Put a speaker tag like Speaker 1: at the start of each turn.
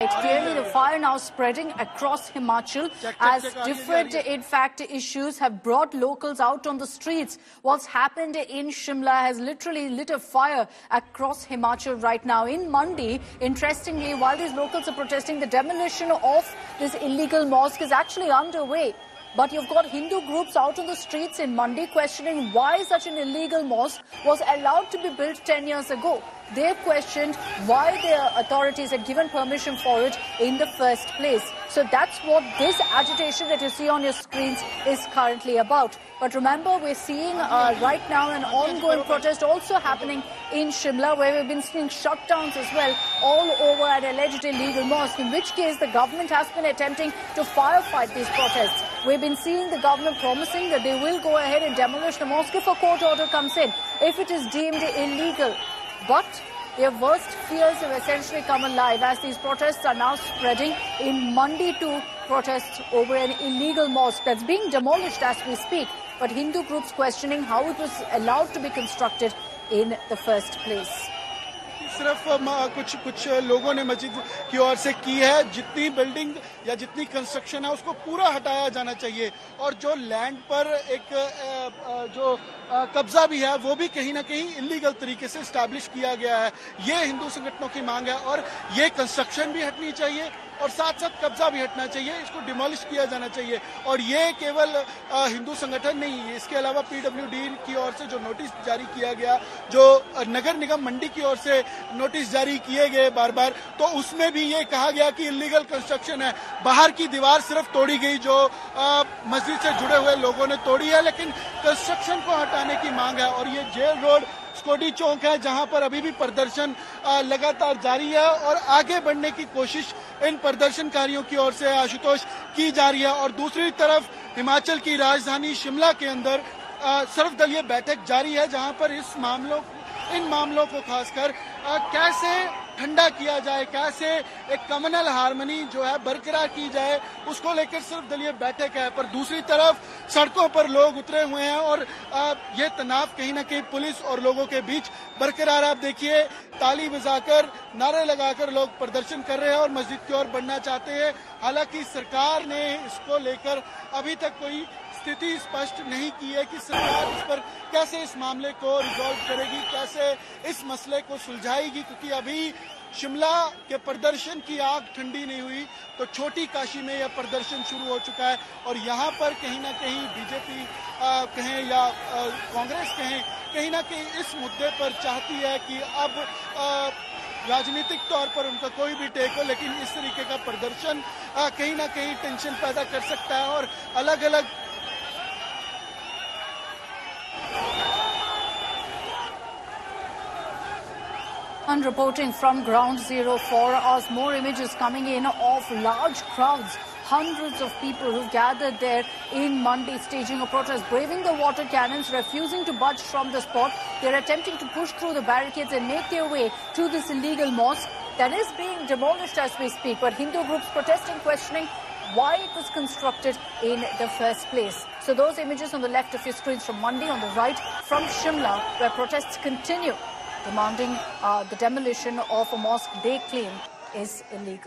Speaker 1: Clearly, the fire now spreading across Himachal as different, in fact, issues have brought locals out on the streets. What's happened in Shimla has literally lit a fire across Himachal right now. In Mandi, interestingly, while these locals are protesting, the demolition of this illegal mosque is actually underway. But you've got Hindu groups out on the streets in Mandi questioning why such an illegal mosque was allowed to be built 10 years ago. They've questioned why the authorities had given permission for it in the first place. So that's what this agitation that you see on your screens is currently about. But remember, we're seeing right now an ongoing protest also happening in Shimla, where we've been seeing shutdowns as well all over an alleged illegal mosque, in which case the government has been attempting to firefight these protests. We've been seeing the government promising that they will go ahead and demolish the mosque if a court order comes in, if it is deemed illegal. But their worst fears have essentially come alive as these protests are now spreading. In Mandi too, protests over an illegal mosque that's being demolished as we speak. But Hindu groups questioning how it was allowed to be constructed in the first place.
Speaker 2: सिर्फ कुछ लोगों ने मस्जिद की ओर से की है। जितनी बिल्डिंग या जितनी कंस्ट्रक्शन है उसको पूरा हटाया जाना चाहिए और जो लैंड पर एक जो कब्जा भी है वो भी कहीं ना कहीं इलीगल तरीके से एस्टैब्लिश किया गया है। ये हिंदू संगठनों की मांग है और ये कंस्ट्रक्शन भी हटनी चाहिए और साथ साथ कब्जा भी हटना चाहिए, इसको डिमोलिश किया जाना चाहिए। और ये केवल हिंदू संगठन नहीं है, इसके अलावा पीडब्ल्यूडी की ओर से जो नोटिस जारी किया गया, जो नगर निगम मंडी की ओर से नोटिस जारी किए गए बार बार, तो उसमें भी ये कहा गया कि इलीगल कंस्ट्रक्शन है। बाहर की दीवार सिर्फ तोड़ी गई जो मस्जिद से जुड़े हुए लोगों ने तोड़ी है, लेकिन कंस्ट्रक्शन को हटाने की मांग है। और ये जेल रोड स्कोडी चौक है जहां पर अभी भी प्रदर्शन लगातार जारी है और आगे बढ़ने की कोशिश इन प्रदर्शनकारियों की ओर से आशुतोष की जा रही है। और दूसरी तरफ हिमाचल की राजधानी शिमला के अंदर सर्वदलीय बैठक जारी है जहां पर इन मामलों को खासकर कैसे ठंडा किया जाए, कैसे एक कम्युनल हार्मनी जो है बरकरार की जाए, उसको लेकर सर्वदलीय बैठक है। पर दूसरी तरफ सड़कों पर लोग उतरे हुए हैं और ये तनाव कहीं ना कहीं पुलिस और लोगों के बीच बरकरार। आप देखिए, ताली बजाकर, नारे लगाकर लोग प्रदर्शन कर रहे हैं और मस्जिद की ओर बढ़ना चाहते हैं। हालांकि सरकार ने इसको लेकर अभी तक कोई स्थिति स्पष्ट नहीं की है कि सरकार इस पर कैसे इस मामले को रिजॉल्व करेगी, कैसे इस मसले को सुलझाएगी, क्योंकि अभी शिमला के प्रदर्शन की आग ठंडी नहीं हुई तो छोटी काशी में यह प्रदर्शन शुरू हो चुका है। और यहाँ पर कहीं ना कहीं बीजेपी कहें या कांग्रेस कहें, कहीं ना कहीं इस मुद्दे पर चाहती है कि अब राजनीतिक तौर पर उनका कोई भी टेक हो, लेकिन इस तरीके का प्रदर्शन कहीं ना कहीं टेंशन पैदा कर सकता है और अलग अलग
Speaker 1: And reporting from Ground Zero for us, more images coming in of large crowds, hundreds of people who gathered there in Mandi staging a protest, braving the water cannons, refusing to budge from the spot. They're attempting to push through the barricades and make their way to this illegal mosque that is being demolished as we speak. But Hindu groups protesting, questioning why it was constructed in the first place. So those images on the left of your screens from Mandi, on the right from Shimla, where protests continue, demanding the demolition of a mosque they claim is illegal.